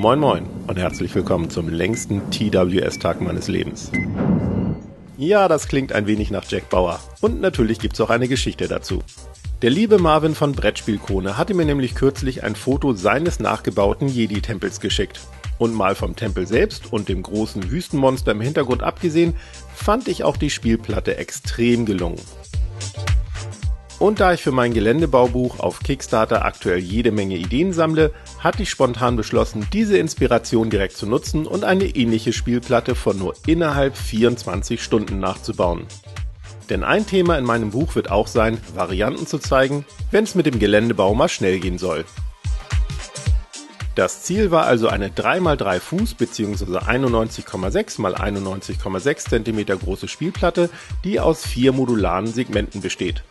Moin Moin und herzlich willkommen zum längsten TWS-Tag meines Lebens. Ja, das klingt ein wenig nach Jack Bauer und natürlich gibt's auch eine Geschichte dazu. Der liebe Marvin von Brettspielkrone hatte mir nämlich kürzlich ein Foto seines nachgebauten Jedi-Tempels geschickt. Und mal vom Tempel selbst und dem großen Wüstenmonster im Hintergrund abgesehen, fand ich auch die Spielplatte extrem gelungen. Und da ich für mein Geländebaubuch auf Kickstarter aktuell jede Menge Ideen sammle, hatte ich spontan beschlossen, diese Inspiration direkt zu nutzen und eine ähnliche Spielplatte von nur innerhalb 24 Stunden nachzubauen. Denn ein Thema in meinem Buch wird auch sein, Varianten zu zeigen, wenn es mit dem Geländebau mal schnell gehen soll. Das Ziel war also eine 3x3 Fuß bzw. 91,6 x 91,6 cm große Spielplatte, die aus 4 modularen Segmenten besteht.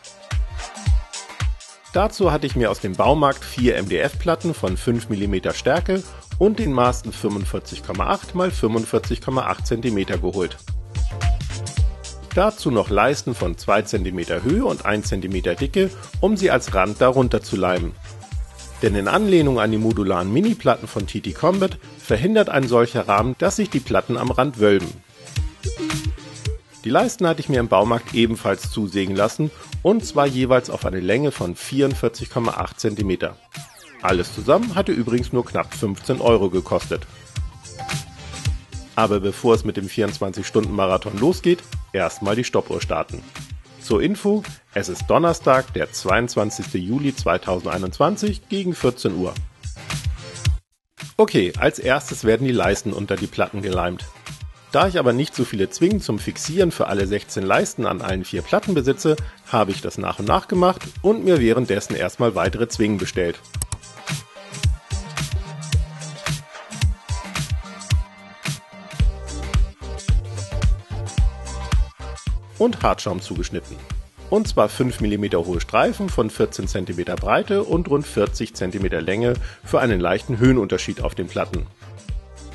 Dazu hatte ich mir aus dem Baumarkt 4 MDF-Platten von 5 mm Stärke und den Maßen 45,8 x 45,8 cm geholt. Dazu noch Leisten von 2 cm Höhe und 1 cm Dicke, um sie als Rand darunter zu leimen. Denn in Anlehnung an die modularen Mini-Platten von TT Combat verhindert ein solcher Rahmen, dass sich die Platten am Rand wölben. Die Leisten hatte ich mir im Baumarkt ebenfalls zusägen lassen und zwar jeweils auf eine Länge von 44,8 cm. Alles zusammen hatte übrigens nur knapp 15 € gekostet. Aber bevor es mit dem 24-Stunden-Marathon losgeht, erstmal die Stoppuhr starten. Zur Info, es ist Donnerstag, der 22. Juli 2021 gegen 14 Uhr. Okay, als erstes werden die Leisten unter die Platten geleimt. Da ich aber nicht so viele Zwingen zum Fixieren für alle 16 Leisten an allen 4 Platten besitze, habe ich das nach und nach gemacht und mir währenddessen erstmal weitere Zwingen bestellt. Und Hartschaum zugeschnitten. Und zwar 5 mm hohe Streifen von 14 cm Breite und rund 40 cm Länge für einen leichten Höhenunterschied auf den Platten.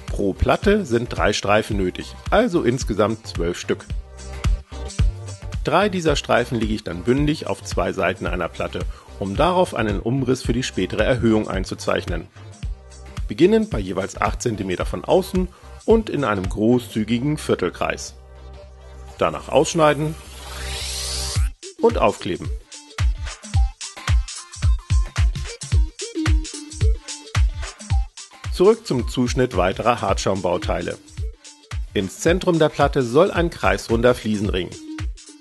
Pro Platte sind 3 Streifen nötig, also insgesamt 12 Stück. 3 dieser Streifen lege ich dann bündig auf 2 Seiten einer Platte, um darauf einen Umriss für die spätere Erhöhung einzuzeichnen. Beginnend bei jeweils 8 cm von außen und in einem großzügigen Viertelkreis. Danach ausschneiden und aufkleben. Zurück zum Zuschnitt weiterer Hartschaumbauteile. Ins Zentrum der Platte soll ein kreisrunder Fliesenring.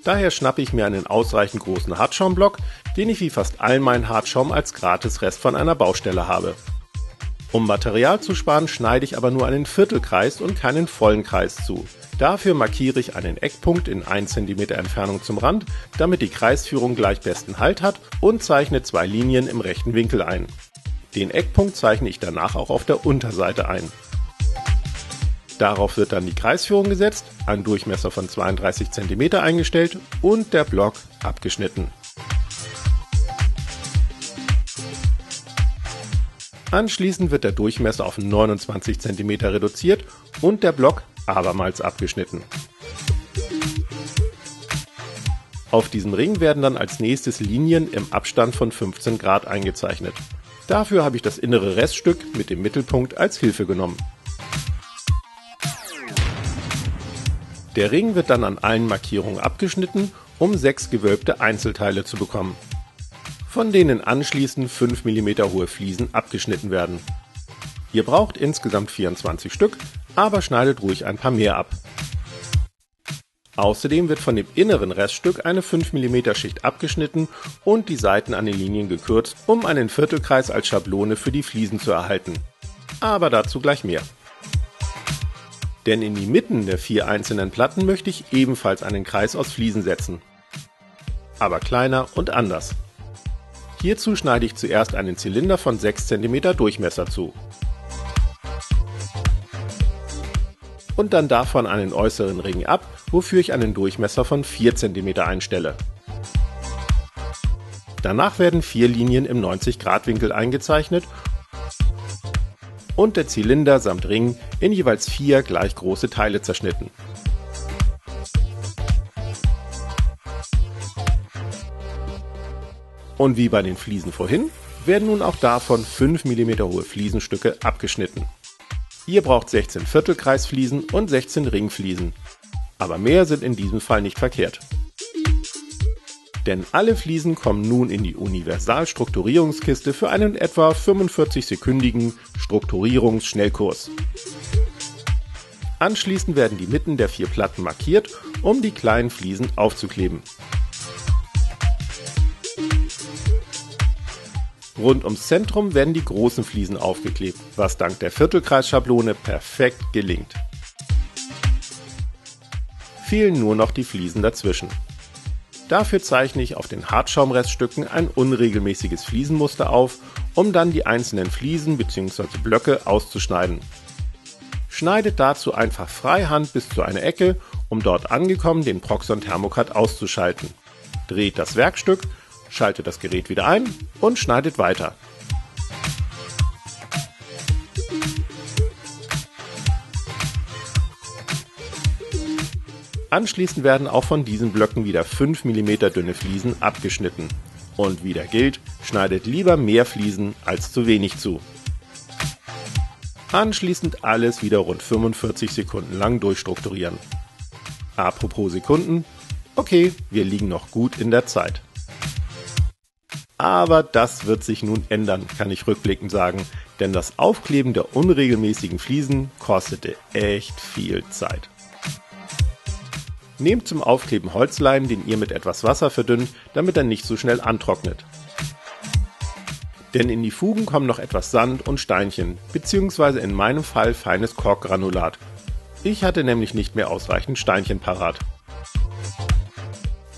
Daher schnappe ich mir einen ausreichend großen Hartschaumblock, den ich wie fast all meinen Hartschaum als Gratisrest von einer Baustelle habe. Um Material zu sparen, schneide ich aber nur einen Viertelkreis und keinen vollen Kreis zu. Dafür markiere ich einen Eckpunkt in 1 cm Entfernung zum Rand, damit die Kreisführung gleich besten Halt hat und zeichne 2 Linien im rechten Winkel ein. Den Eckpunkt zeichne ich danach auch auf der Unterseite ein. Darauf wird dann die Kreisführung gesetzt, ein Durchmesser von 32 cm eingestellt und der Block abgeschnitten. Anschließend wird der Durchmesser auf 29 cm reduziert und der Block abermals abgeschnitten. Auf diesem Ring werden dann als nächstes Linien im Abstand von 15 Grad eingezeichnet. Dafür habe ich das innere Reststück mit dem Mittelpunkt als Hilfe genommen. Der Ring wird dann an allen Markierungen abgeschnitten, um 6 gewölbte Einzelteile zu bekommen, von denen anschließend 5 mm hohe Fliesen abgeschnitten werden. Ihr braucht insgesamt 24 Stück, aber schneidet ruhig ein paar mehr ab. Außerdem wird von dem inneren Reststück eine 5 mm Schicht abgeschnitten und die Seiten an den Linien gekürzt, um einen Viertelkreis als Schablone für die Fliesen zu erhalten. Aber dazu gleich mehr. Denn in die Mitten der 4 einzelnen Platten möchte ich ebenfalls einen Kreis aus Fliesen setzen. Aber kleiner und anders. Hierzu schneide ich zuerst einen Zylinder von 6 cm Durchmesser zu. Und dann davon einen äußeren Ring ab, wofür ich einen Durchmesser von 4 cm einstelle. Danach werden 4 Linien im 90 Grad Winkel eingezeichnet und der Zylinder samt Ring in jeweils 4 gleich große Teile zerschnitten. Und wie bei den Fliesen vorhin, werden nun auch davon 5 mm hohe Fliesenstücke abgeschnitten. Ihr braucht 16 Viertelkreisfliesen und 16 Ringfliesen. Aber mehr sind in diesem Fall nicht verkehrt. Denn alle Fliesen kommen nun in die Universal-Strukturierungskiste für einen etwa 45-sekündigen Strukturierungsschnellkurs. Anschließend werden die Mitten der 4 Platten markiert, um die kleinen Fliesen aufzukleben. Rund ums Zentrum werden die großen Fliesen aufgeklebt, was dank der Viertelkreisschablone perfekt gelingt. Fehlen nur noch die Fliesen dazwischen. Dafür zeichne ich auf den Hartschaumreststücken ein unregelmäßiges Fliesenmuster auf, um dann die einzelnen Fliesen bzw. Blöcke auszuschneiden. Schneidet dazu einfach freihand bis zu einer Ecke, um dort angekommen den Proxxon Thermocut auszuschalten. Dreht das Werkstück, schaltet das Gerät wieder ein und schneidet weiter. Anschließend werden auch von diesen Blöcken wieder 5 mm dünne Fliesen abgeschnitten. Und wieder gilt, schneidet lieber mehr Fliesen als zu wenig zu. Anschließend alles wieder rund 45 Sekunden lang durchstrukturieren. Apropos Sekunden, okay, wir liegen noch gut in der Zeit. Aber das wird sich nun ändern, kann ich rückblickend sagen, denn das Aufkleben der unregelmäßigen Fliesen kostete echt viel Zeit. Nehmt zum Aufkleben Holzleim, den ihr mit etwas Wasser verdünnt, damit er nicht so schnell antrocknet. Denn in die Fugen kommen noch etwas Sand und Steinchen, beziehungsweise in meinem Fall feines Korkgranulat. Ich hatte nämlich nicht mehr ausreichend Steinchen parat.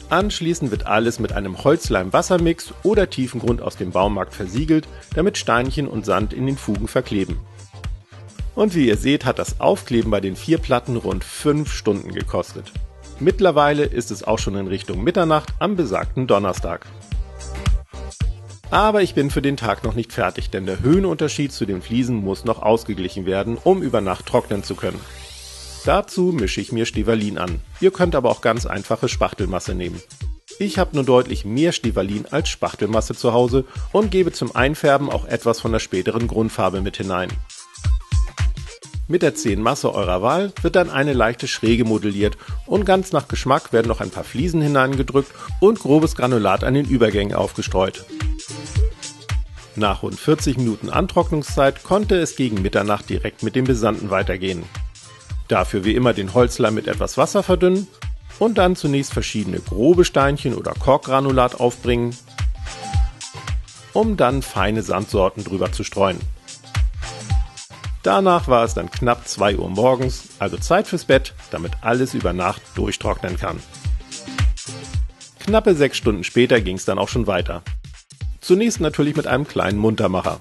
Anschließend wird alles mit einem Holzleim-Wassermix oder Tiefengrund aus dem Baumarkt versiegelt, damit Steinchen und Sand in den Fugen verkleben. Und wie ihr seht, hat das Aufkleben bei den 4 Platten rund 5 Stunden gekostet. Mittlerweile ist es auch schon in Richtung Mitternacht am besagten Donnerstag. Aber ich bin für den Tag noch nicht fertig, denn der Höhenunterschied zu den Fliesen muss noch ausgeglichen werden, um über Nacht trocknen zu können. Dazu mische ich mir Stevallin an. Ihr könnt aber auch ganz einfache Spachtelmasse nehmen. Ich habe nur deutlich mehr Stevallin als Spachtelmasse zu Hause und gebe zum Einfärben auch etwas von der späteren Grundfarbe mit hinein. Mit der 10 Masse eurer Wahl wird dann eine leichte Schräge modelliert und ganz nach Geschmack werden noch ein paar Fliesen hineingedrückt und grobes Granulat an den Übergängen aufgestreut. Nach rund 40 Minuten Antrocknungszeit konnte es gegen Mitternacht direkt mit dem Besanden weitergehen. Dafür wie immer den Holzleim mit etwas Wasser verdünnen und dann zunächst verschiedene grobe Steinchen oder Korkgranulat aufbringen, um dann feine Sandsorten drüber zu streuen. Danach war es dann knapp 2 Uhr morgens, also Zeit fürs Bett, damit alles über Nacht durchtrocknen kann. Knappe 6 Stunden später ging es dann auch schon weiter. Zunächst natürlich mit einem kleinen Muntermacher.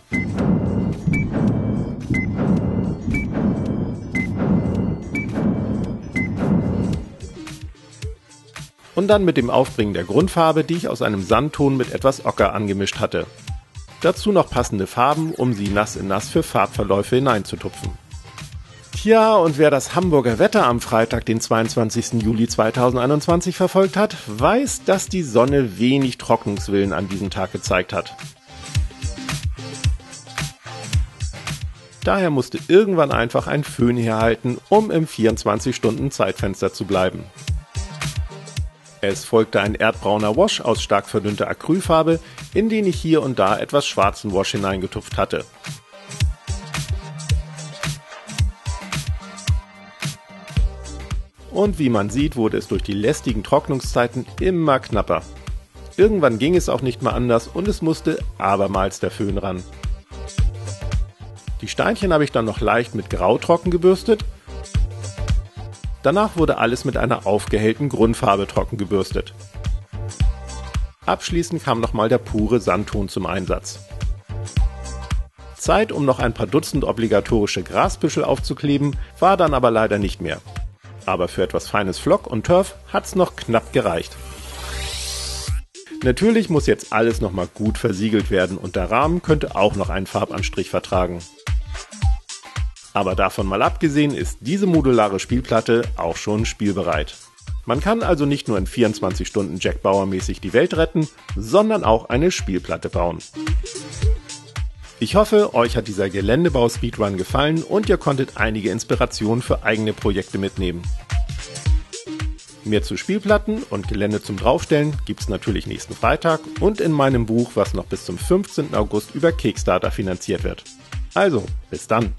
Und dann mit dem Aufbringen der Grundfarbe, die ich aus einem Sandton mit etwas Ocker angemischt hatte. Dazu noch passende Farben, um sie nass in nass für Farbverläufe hineinzutupfen. Tja, und wer das Hamburger Wetter am Freitag, den 22. Juli 2021 verfolgt hat, weiß, dass die Sonne wenig Trocknungswillen an diesem Tag gezeigt hat. Daher musste irgendwann einfach ein Föhn herhalten, um im 24-Stunden-Zeitfenster zu bleiben. Es folgte ein erdbrauner Wash aus stark verdünnter Acrylfarbe, in den ich hier und da etwas schwarzen Wash hineingetupft hatte. Und wie man sieht, wurde es durch die lästigen Trocknungszeiten immer knapper. Irgendwann ging es auch nicht mehr anders und es musste abermals der Föhn ran. Die Steinchen habe ich dann noch leicht mit Grau trocken gebürstet. Danach wurde alles mit einer aufgehellten Grundfarbe trocken gebürstet. Abschließend kam nochmal der pure Sandton zum Einsatz. Zeit, um noch ein paar Dutzend obligatorische Grasbüschel aufzukleben, war dann aber leider nicht mehr. Aber für etwas feines Flock und Turf hat's noch knapp gereicht. Natürlich muss jetzt alles nochmal gut versiegelt werden und der Rahmen könnte auch noch einen Farbanstrich vertragen. Aber davon mal abgesehen ist diese modulare Spielplatte auch schon spielbereit. Man kann also nicht nur in 24 Stunden Jack Bauer mäßig die Welt retten, sondern auch eine Spielplatte bauen. Ich hoffe, euch hat dieser Geländebau-Speedrun gefallen und ihr konntet einige Inspirationen für eigene Projekte mitnehmen. Mehr zu Spielplatten und Gelände zum Draufstellen gibt's natürlich nächsten Freitag und in meinem Buch, was noch bis zum 15. August über Kickstarter finanziert wird. Also, bis dann!